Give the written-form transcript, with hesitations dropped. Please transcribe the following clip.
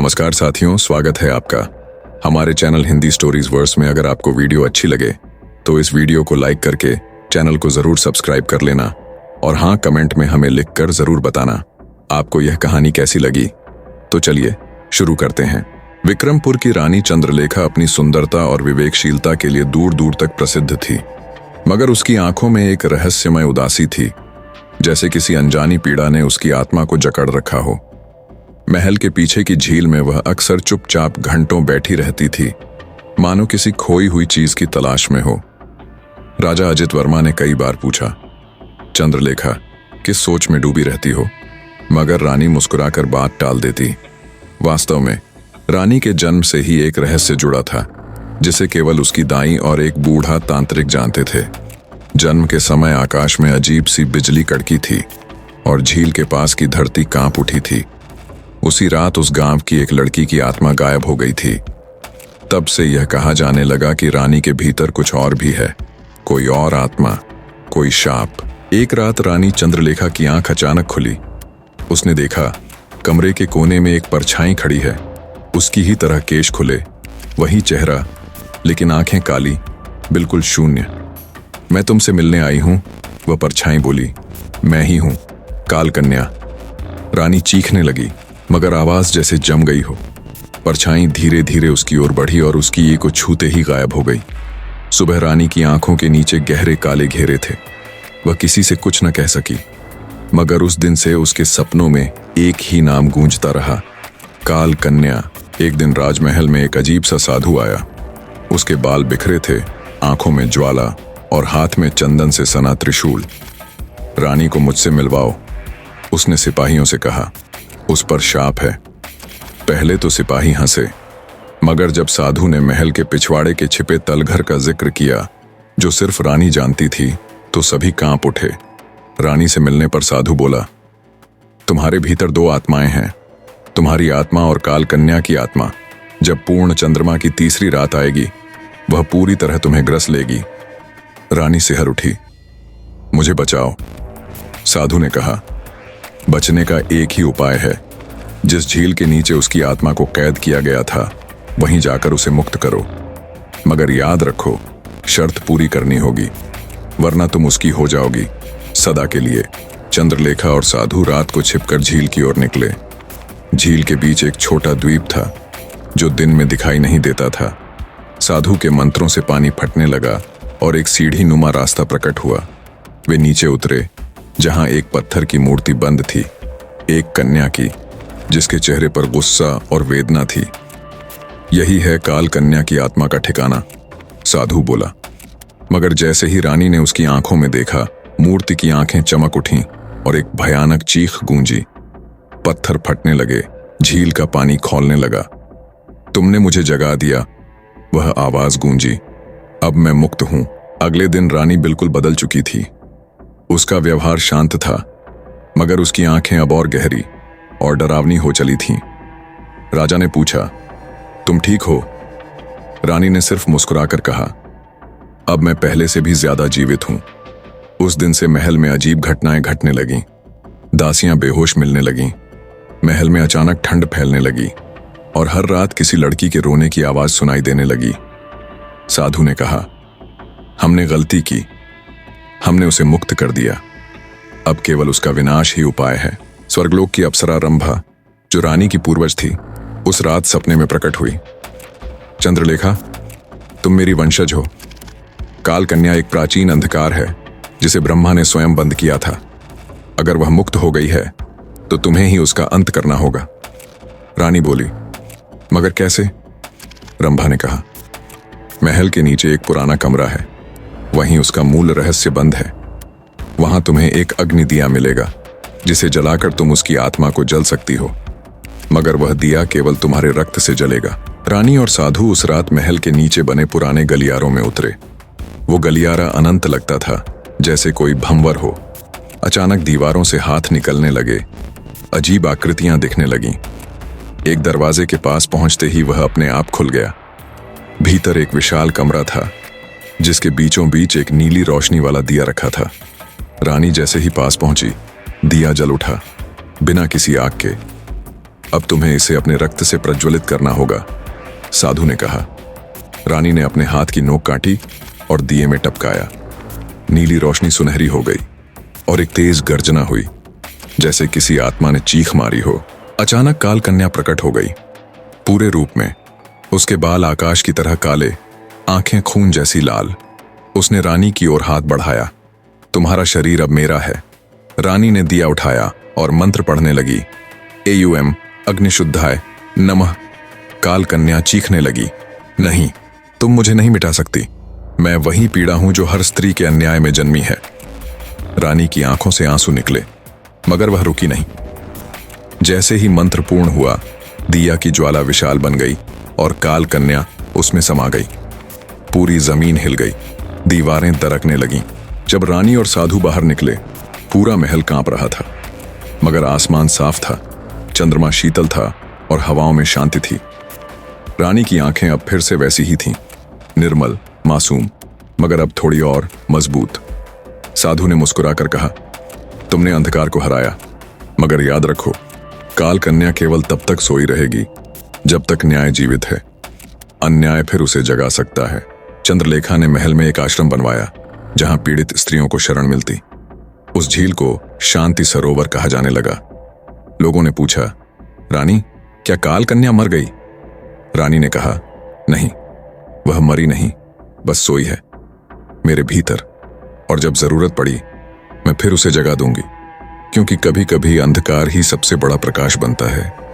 नमस्कार साथियों, स्वागत है आपका हमारे चैनल हिंदी स्टोरीज वर्स में। अगर आपको वीडियो अच्छी लगे तो इस वीडियो को लाइक करके चैनल को जरूर सब्सक्राइब कर लेना और हाँ, कमेंट में हमें लिखकर जरूर बताना आपको यह कहानी कैसी लगी। तो चलिए शुरू करते हैं। विक्रमपुर की रानी चंद्रलेखा अपनी सुंदरता और विवेकशीलता के लिए दूर दूर तक प्रसिद्ध थी, मगर उसकी आंखों में एक रहस्यमय उदासी थी, जैसे किसी अनजानी पीड़ा ने उसकी आत्मा को जकड़ रखा हो। महल के पीछे की झील में वह अक्सर चुपचाप घंटों बैठी रहती थी, मानो किसी खोई हुई चीज की तलाश में हो। राजा अजित वर्मा ने कई बार पूछा, चंद्रलेखा, किस सोच में डूबी रहती हो? मगर रानी मुस्कुराकर बात टाल देती। वास्तव में रानी के जन्म से ही एक रहस्य जुड़ा था, जिसे केवल उसकी दाई और एक बूढ़ा तांत्रिक जानते थे। जन्म के समय आकाश में अजीब सी बिजली कड़की थी और झील के पास की धरती कांप उठी थी। उसी रात उस गांव की एक लड़की की आत्मा गायब हो गई थी। तब से यह कहा जाने लगा कि रानी के भीतर कुछ और भी है, कोई और आत्मा, कोई शाप। एक रात रानी चंद्रलेखा की आंख अचानक खुली। उसने देखा कमरे के कोने में एक परछाई खड़ी है। उसकी ही तरह केश खुले, वही चेहरा, लेकिन आंखें काली, बिल्कुल शून्य। मैं तुमसे मिलने आई हूं, वह परछाई बोली। मैं ही हूं, काल कन्या। रानी चीखने लगी, मगर आवाज जैसे जम गई हो। परछाई धीरे धीरे उसकी ओर बढ़ी और उसकी ये को छूते ही गायब हो गई। सुबह रानी की आंखों के नीचे गहरे काले घेरे थे। वह किसी से कुछ न कह सकी, मगर उस दिन से उसके सपनों में एक ही नाम गूंजता रहा, काल कन्या। एक दिन राजमहल में एक अजीब सा साधु आया। उसके बाल बिखरे थे, आंखों में ज्वाला और हाथ में चंदन से सना त्रिशूल। रानी को मुझसे मिलवाओ, उसने सिपाहियों से कहा। उस पर शाप है। पहले तो सिपाही हंसे, मगर जब साधु ने महल के पिछवाड़े के छिपे तलघर का जिक्र किया, जो सिर्फ रानी जानती थी, तो सभी कांप उठे। रानी से मिलने पर साधु बोला, तुम्हारे भीतर दो आत्माएं हैं, तुम्हारी आत्मा और काल कन्या की आत्मा। जब पूर्ण चंद्रमा की तीसरी रात आएगी, वह पूरी तरह तुम्हें ग्रस लेगी। रानी सिहर उठी। मुझे बचाओ, साधु ने कहा। बचने का एक ही उपाय है। जिस झील के नीचे उसकी आत्मा को कैद किया गया था, वहीं जाकर उसे मुक्त करो। मगर याद रखो, शर्त पूरी करनी होगी, वरना तुम उसकी हो जाओगी सदा के लिए। चंद्रलेखा और साधु रात को छिपकर झील की ओर निकले। झील के बीच एक छोटा द्वीप था, जो दिन में दिखाई नहीं देता था। साधु के मंत्रों से पानी फटने लगा और एक सीढ़ी नुमा रास्ता प्रकट हुआ। वे नीचे उतरे, जहां एक पत्थर की मूर्ति बंद थी, एक कन्या की, जिसके चेहरे पर गुस्सा और वेदना थी। यही है काल कन्या की आत्मा का ठिकाना, साधु बोला। मगर जैसे ही रानी ने उसकी आंखों में देखा, मूर्ति की आंखें चमक उठीं और एक भयानक चीख गूंजी। पत्थर फटने लगे, झील का पानी खौलने लगा। तुमने मुझे जगा दिया, वह आवाज गूंजी। अब मैं मुक्त हूं। अगले दिन रानी बिल्कुल बदल चुकी थी। उसका व्यवहार शांत था, मगर उसकी आंखें अब और गहरी और डरावनी हो चली थीं। राजा ने पूछा, तुम ठीक हो? रानी ने सिर्फ मुस्कुराकर कहा, अब मैं पहले से भी ज्यादा जीवित हूं। उस दिन से महल में अजीब घटनाएं घटने लगीं। दासियां बेहोश मिलने लगीं, महल में अचानक ठंड फैलने लगी और हर रात किसी लड़की के रोने की आवाज सुनाई देने लगी। साधु ने कहा, हमने गलती की, हमने उसे मुक्त कर दिया। अब केवल उसका विनाश ही उपाय है। स्वर्गलोक की अप्सरा रंभा, जो रानी की पूर्वज थी, उस रात सपने में प्रकट हुई। चंद्रलेखा, तुम मेरी वंशज हो। काल कन्या एक प्राचीन अंधकार है, जिसे ब्रह्मा ने स्वयं बंद किया था। अगर वह मुक्त हो गई है, तो तुम्हें ही उसका अंत करना होगा। रानी बोली, मगर कैसे? रंभा ने कहा, महल के नीचे एक पुराना कमरा है, वहीं उसका मूल रहस्य बंद है। वहां तुम्हें एक अग्नि दिया मिलेगा, जिसे जलाकर तुम उसकी आत्मा को जल सकती हो, मगर वह दिया केवल तुम्हारे रक्त से जलेगा। रानी और साधु उस रात महल के नीचे बने पुराने गलियारों में उतरे। वो गलियारा अनंत लगता था, जैसे कोई भंवर हो। अचानक दीवारों से हाथ निकलने लगे, अजीब आकृतियां दिखने लगीं। एक दरवाजे के पास पहुंचते ही वह अपने आप खुल गया। भीतर एक विशाल कमरा था, जिसके बीचों बीच एक नीली रोशनी वाला दिया रखा था। रानी जैसे ही पास पहुंची, दिया जल उठा, बिना किसी आग के। अब तुम्हें इसे अपने रक्त से प्रज्वलित करना होगा, साधु ने कहा। रानी ने अपने हाथ की नोक काटी और दिए में टपकाया। नीली रोशनी सुनहरी हो गई और एक तेज गर्जना हुई, जैसे किसी आत्मा ने चीख मारी हो। अचानक काल कन्या प्रकट हो गई, पूरे रूप में। उसके बाल आकाश की तरह काले, आंखें खून जैसी लाल। उसने रानी की ओर हाथ बढ़ाया। तुम्हारा शरीर अब मेरा है। रानी ने दिया उठाया और मंत्र पढ़ने लगी। एयुएम अग्निशुद्धाय नमः। काल कन्या चीखने लगी, नहीं, तुम मुझे नहीं मिटा सकती। मैं वही पीड़ा हूं जो हर स्त्री के अन्याय में जन्मी है। रानी की आंखों से आंसू निकले, मगर वह रुकी नहीं। जैसे ही मंत्र पूर्ण हुआ, दिया की ज्वाला विशाल बन गई और काल कन्या उसमें समा गई। पूरी जमीन हिल गई, दीवारें दरकने लगीं। जब रानी और साधु बाहर निकले, पूरा महल कांप रहा था, मगर आसमान साफ था, चंद्रमा शीतल था और हवाओं में शांति थी। रानी की आंखें अब फिर से वैसी ही थीं, निर्मल, मासूम, मगर अब थोड़ी और मजबूत। साधु ने मुस्कुराकर कहा, तुमने अंधकार को हराया, मगर याद रखो, काल कन्या केवल तब तक सोई रहेगी जब तक न्याय जीवित है। अन्याय फिर उसे जगा सकता है। चंद्रलेखा ने महल में एक आश्रम बनवाया, जहां पीड़ित स्त्रियों को शरण मिलती। उस झील को शांति सरोवर कहा जाने लगा। लोगों ने पूछा, रानी, क्या काल कन्या मर गई? रानी ने कहा, नहीं, वह मरी नहीं, बस सोई है मेरे भीतर, और जब जरूरत पड़ी मैं फिर उसे जगा दूंगी, क्योंकि कभी कभी अंधकार ही सबसे बड़ा प्रकाश बनता है।